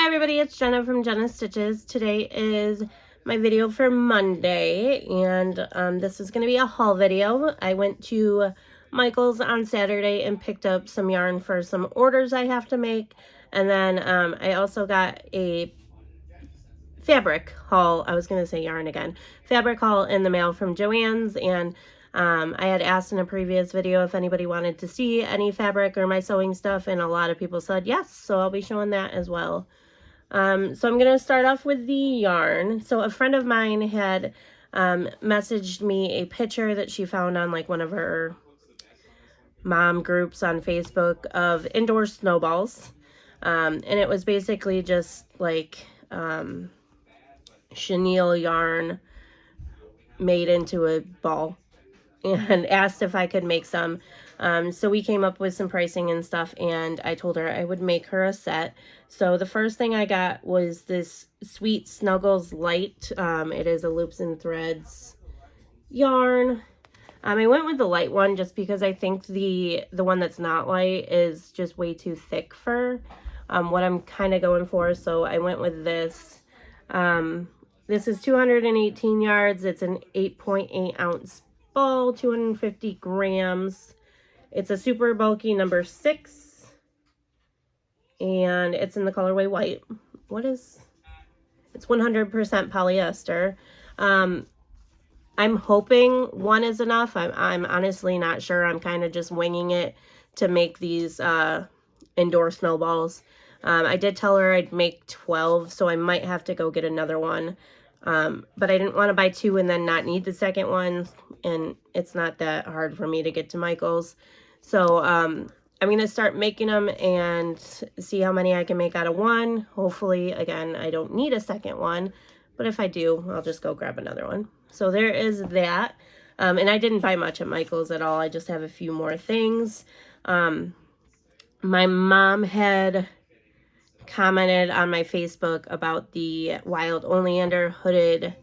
everybody, it's Jenna from Jenna Stitches. Today is my video for Monday, and this is going to be a haul video. I went to Michael's on Saturday and picked up some yarn for some orders I have to make, and then I also got a fabric haul. I was going to say yarn again. Fabric haul in the mail from Joann's, and I had asked in a previous video if anybody wanted to see any fabric or my sewing stuff, and a lot of people said yes, so I'll be showing that as well. So I'm going to start off with the yarn. So a friend of mine had messaged me a picture that she found on like one of her mom groups on Facebook of indoor snowballs. And it was basically just like chenille yarn made into a ball, and asked if I could make some. So we came up with some pricing and stuff, and I told her I would make her a set. So the first thing I got was this Sweet Snuggles Light. It is a loops and threads yarn. I went with the light one just because I think the one that's not light is just way too thick for what I'm kind of going for. So I went with this. This is 218 yards. It's an 8.8 ounce ball, 250 grams. It's a super bulky number 6, and it's in the colorway white. It's 100% polyester. I'm hoping one is enough. I'm honestly not sure. I'm kind of just winging it to make these indoor snowballs. I did tell her I'd make 12, so I might have to go get another one. But I didn't want to buy 2 and then not need the second one, and it's not that hard for me to get to Michael's. So I'm going to start making them and see how many I can make out of one. Hopefully, again, I don't need a second one, but if I do, I'll just go grab another one. So there is that. And I didn't buy much at Michael's at all. I just have a few more things. My mom had commented on my Facebook about the Wild Oleander hooded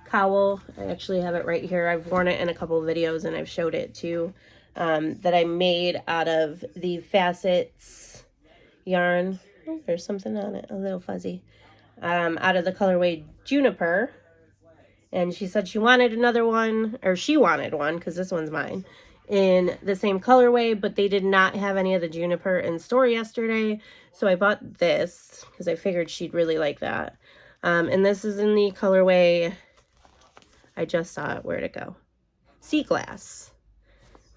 cowl. I actually have it right here. I've worn it in a couple of videos, and I've showed it too, that I made out of the Facets Yarn. Oh, there's something on it, a little fuzzy. Out of the colorway Juniper. And she said she wanted another one, or she wanted one, because this one's mine, in the same colorway, but they did not have any of the Juniper in store yesterday. So I bought this because I figured she'd really like that. And this is in the colorway, I just saw it, where'd it go? Sea Glass.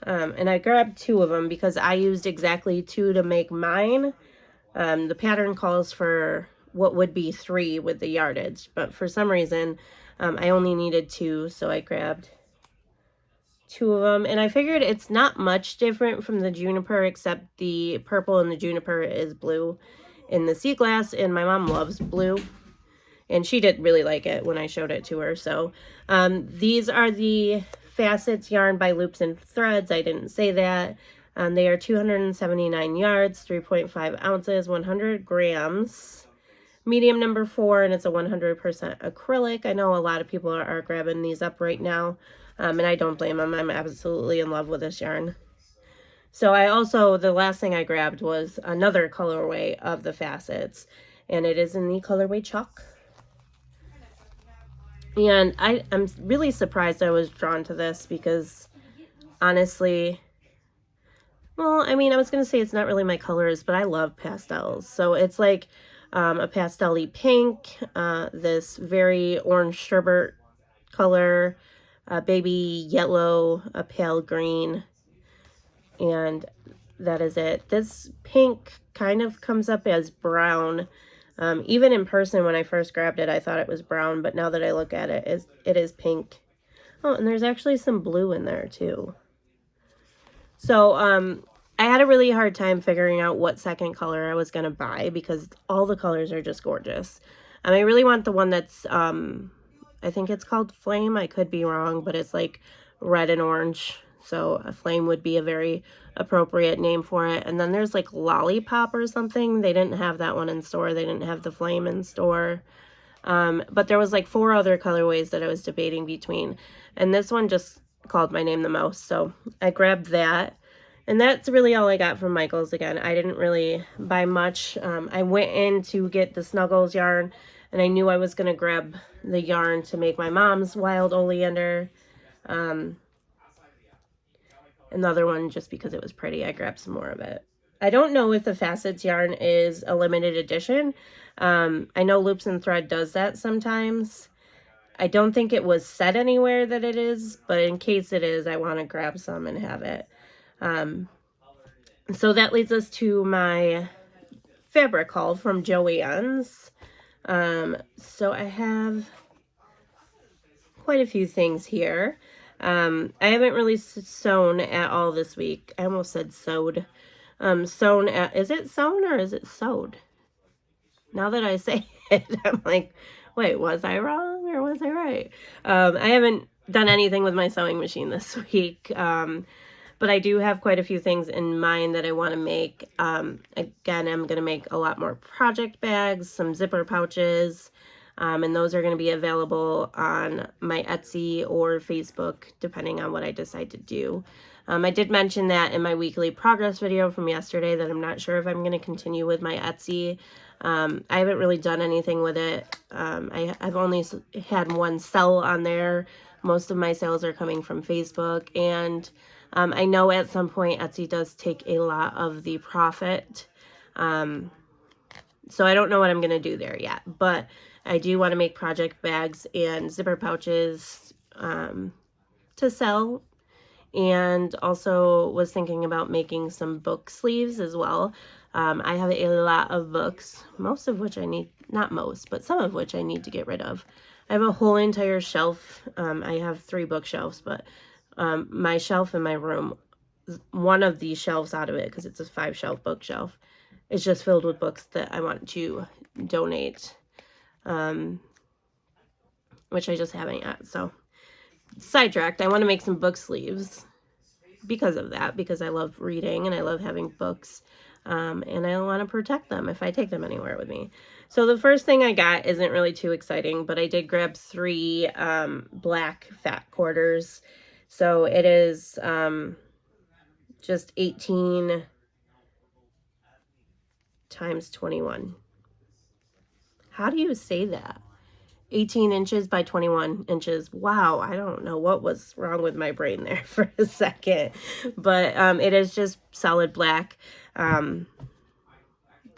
And I grabbed 2 of them because I used exactly 2 to make mine. The pattern calls for what would be 3 with the yardage, but for some reason I only needed 2, so I grabbed 2 of them, and I figured it's not much different from the Juniper, except the purple in the Juniper is blue in the Sea Glass, and my mom loves blue, and she did really like it when I showed it to her. So these are the Facets Yarn by Loops and Threads. I didn't say that. They are 279 yards, 3.5 ounces, 100 grams. Medium number 4, and it's a 100% acrylic. I know a lot of people are grabbing these up right now. And I don't blame them. I'm absolutely in love with this yarn. So the last thing I grabbed was another colorway of the Facets, and it is in the colorway Chalk. And I'm really surprised I was drawn to this because, honestly, well, I mean, I was going to say it's not really my colors, but I love pastels. So it's like a pastel-y pink, this very orange sherbet color, a baby yellow, a pale green, and that is it. This pink kind of comes up as brown. Even in person when I first grabbed it, I thought it was brown, but now that I look at it, it is pink. Oh, and there's actually some blue in there too. So I had a really hard time figuring out what second color I was going to buy because all the colors are just gorgeous. I really want the one that's I think it's called Flame. I could be wrong, but it's like red and orange. So a Flame would be a very appropriate name for it. And then there's like Lollipop or something. They didn't have that one in store. They didn't have the Flame in store. But there was like 4 other colorways that I was debating between. And this one just called my name the most. So I grabbed that. And that's really all I got from Michael's. Again, I didn't really buy much. I went in to get the Snuggles yarn, and I knew I was going to grab the yarn to make my mom's wild oleander. And the other one, just because it was pretty, I grabbed some more of it. I don't know if the Facets yarn is a limited edition. I know Loops and Thread does that sometimes. I don't think it was said anywhere that it is, but in case it is, I want to grab some and have it. So that leads us to my fabric haul from Joann's. So I have quite a few things here. I haven't really sewn at all this week. I almost said sewed. Sewn at, is it sewn or is it sewed? Now that I say it, I'm like, wait, was I wrong or was I right? I haven't done anything with my sewing machine this week. But I do have quite a few things in mind that I want to make. Again, I'm going to make a lot more project bags, some zipper pouches, and those are going to be available on my Etsy or Facebook, depending on what I decide to do. I did mention that in my weekly progress video from yesterday that I'm not sure if I'm going to continue with my Etsy. I haven't really done anything with it. I've only had one sell on there. Most of my sales are coming from Facebook, and I know at some point Etsy does take a lot of the profit. So I don't know what I'm going to do there yet, but I do want to make project bags and zipper pouches to sell. And also was thinking about making some book sleeves as well. I have a lot of books, most of which I need, not most, but some of which I need to get rid of. I have a whole entire shelf. I have 3 bookshelves, but my shelf in my room, one of these shelves out of it, because it's a 5-shelf bookshelf, is just filled with books that I want to donate, which I just haven't yet. So sidetracked. I want to make some book sleeves because of that, because I love reading and I love having books, and I want to protect them if I take them anywhere with me. So the first thing I got isn't really too exciting, but I did grab 3 black fat quarters. So it is just 18 times 21. How do you say that? 18 inches by 21 inches. Wow, I don't know what was wrong with my brain there for a second. But it is just solid black that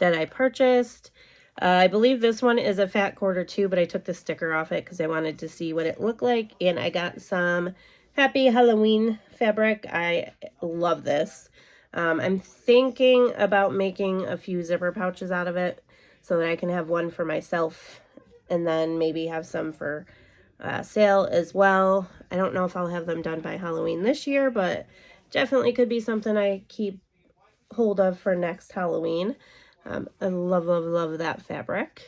I purchased. I believe this one is a fat quarter too, but I took the sticker off it because I wanted to see what it looked like. And I got some Happy Halloween fabric. I love this. I'm thinking about making a few zipper pouches out of it so that I can have one for myself and then maybe have some for sale as well. I don't know if I'll have them done by Halloween this year, but definitely could be something I keep hold of for next Halloween. I love, love, love that fabric.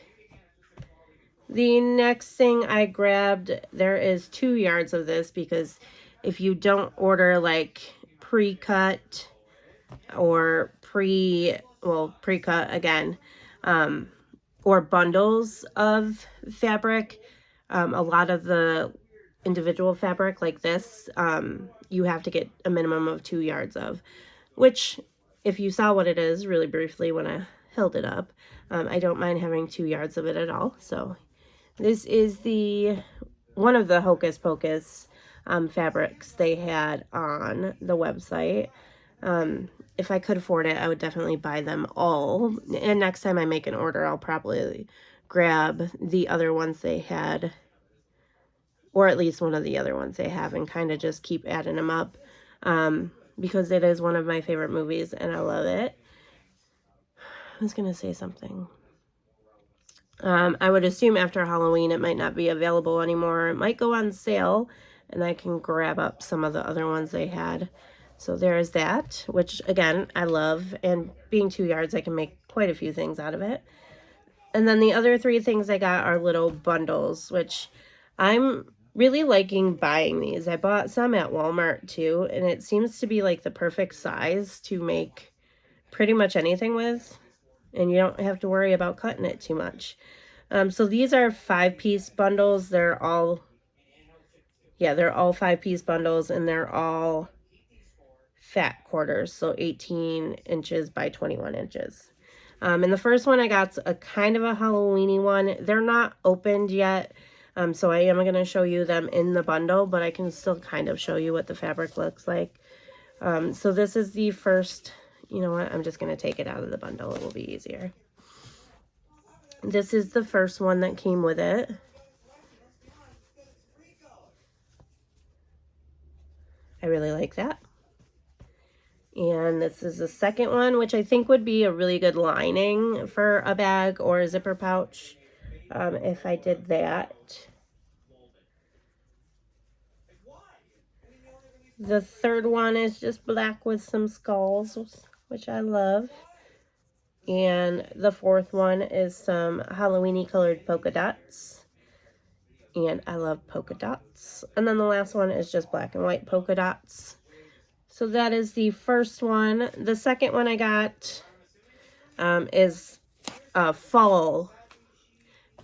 The next thing I grabbed, there is 2 yards of this, because if you don't order like pre-cut or pre-cut again, or bundles of fabric, a lot of the individual fabric like this, you have to get a minimum of 2 yards of, which if you saw what it is really briefly when I held it up, I don't mind having 2 yards of it at all. So this is one of the Hocus Pocus fabrics they had on the website. If I could afford it, I would definitely buy them all. And next time I make an order, I'll probably grab the other ones they had, or at least one of the other ones they have, and kind of just keep adding them up, because it is one of my favorite movies and I love it. I was going to say something. I would assume after Halloween it might not be available anymore. It might go on sale and I can grab up some of the other ones they had. So there's that, which again, I love, and being 2 yards, I can make quite a few things out of it. And then the other 3 things I got are little bundles, which I'm really liking buying these. I bought some at Walmart too, and it seems to be like the perfect size to make pretty much anything with, and you don't have to worry about cutting it too much. So these are 5-piece bundles. They're all 5-piece bundles, and they're all fat quarters, so 18 inches by 21 inches. And the first one I got's a kind of a Halloween-y one. They're not opened yet, so I am going to show you them in the bundle, but I can still kind of show you what the fabric looks like. So this is the first, you know what, I'm just going to take it out of the bundle. It will be easier. This is the first one that came with it. I really like that. And this is the second one, which I think would be a really good lining for a bag or a zipper pouch if I did that. The third one is just black with some skulls, which I love. And the fourth one is some Halloween-y colored polka dots. And I love polka dots. And then the last one is just black and white polka dots. So that is the first one. The second one I got is a fall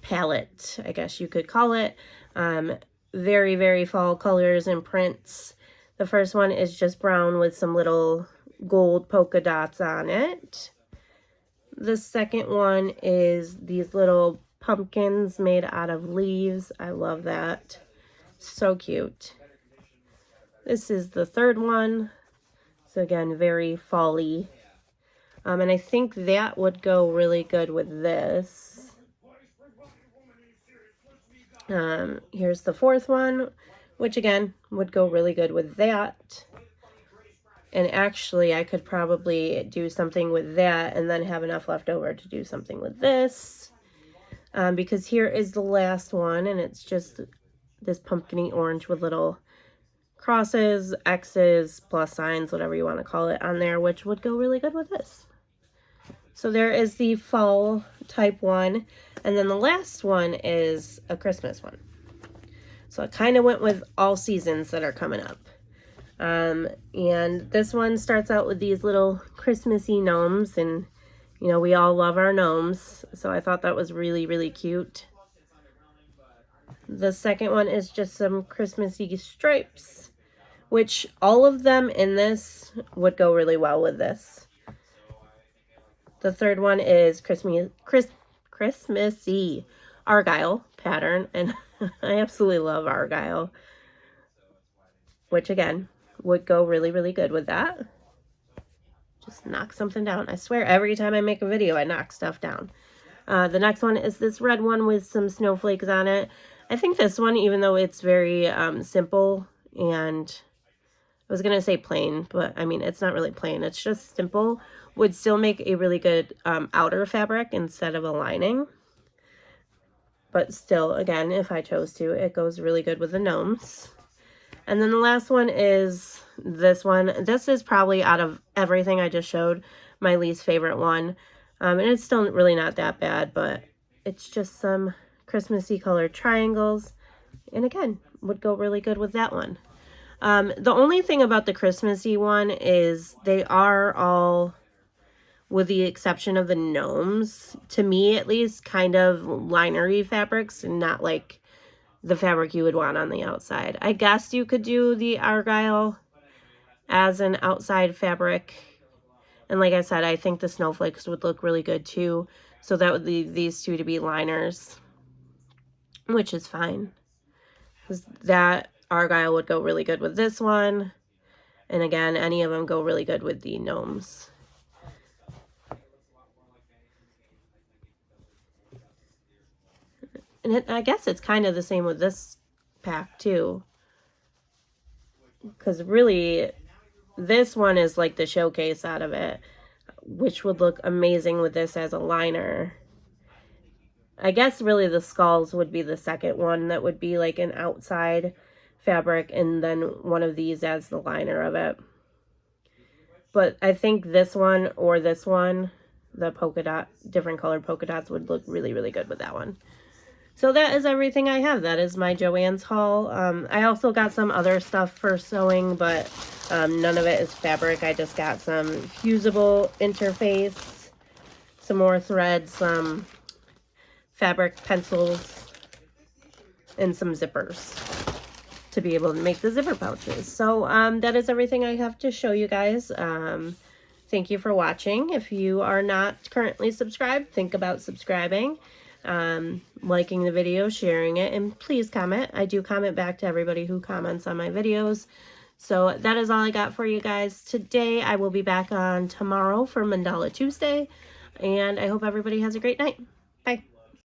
palette, I guess you could call it. Very, very fall colors and prints. The first one is just brown with some little gold polka dots on it. The second one is these little pumpkins made out of leaves. I love that. So cute. This is the third one. So again, very fall-y. And I think that would go really good with this. Here's the fourth one, which again would go really good with that. And actually, I could probably do something with that and then have enough left over to do something with this. Because here is the last one, and it's just this pumpkin-y orange with little crosses, X's, plus signs, whatever you want to call it on there, which would go really good with this. So there is the fall type one. And then the last one is a Christmas one. So I kind of went with all seasons that are coming up. And this one starts out with these little Christmassy gnomes. And, you know, we all love our gnomes. So I thought that was really, really cute. The second one is just some Christmassy stripes, which all of them in this would go really well with this. The third one is Christmassy Argyle pattern, and I absolutely love Argyle, which again would go really, really good with that. Just knock something down. I swear every time I make a video, I knock stuff down. The next one is this red one with some snowflakes on it. I think this one, even though it's very simple, and I was going to say plain, but I mean, it's not really plain. It's just simple, would still make a really good outer fabric instead of a lining. But still, again, if I chose to, it goes really good with the gnomes. And then the last one is this one. This is probably, out of everything I just showed, my least favorite one. And it's still really not that bad, but it's just some Christmassy colored triangles. And again, would go really good with that one. The only thing about the Christmassy one is they are all, with the exception of the gnomes, to me at least, kind of linery fabrics and not like the fabric you would want on the outside. I guess you could do the Argyle as an outside fabric. And like I said, I think the snowflakes would look really good too. So that would leave these two to be liners, which is fine. Because that Argyle would go really good with this one. And again, any of them go really good with the gnomes. And I guess it's kind of the same with this pack too. Because really, this one is like the showcase out of it, which would look amazing with this as a liner. I guess really the skulls would be the second one that would be like an outside fabric, and then one of these as the liner of it. But I think this one or this one, the polka dot, different colored polka dots, would look really, really good with that one. So that is everything I have. That is my Joann's haul. I also got some other stuff for sewing, but none of it is fabric. I just got some fusible interface, some more threads, some fabric pencils, and some zippers. to be able to make the zipper pouches. So that is everything I have to show you guys. Thank you for watching. If you are not currently subscribed, think about subscribing, liking the video, sharing it, and please comment. I do comment back to everybody who comments on my videos. So that is all I got for you guys today. I will be back on tomorrow for Mandala Tuesday, and I hope everybody has a great night.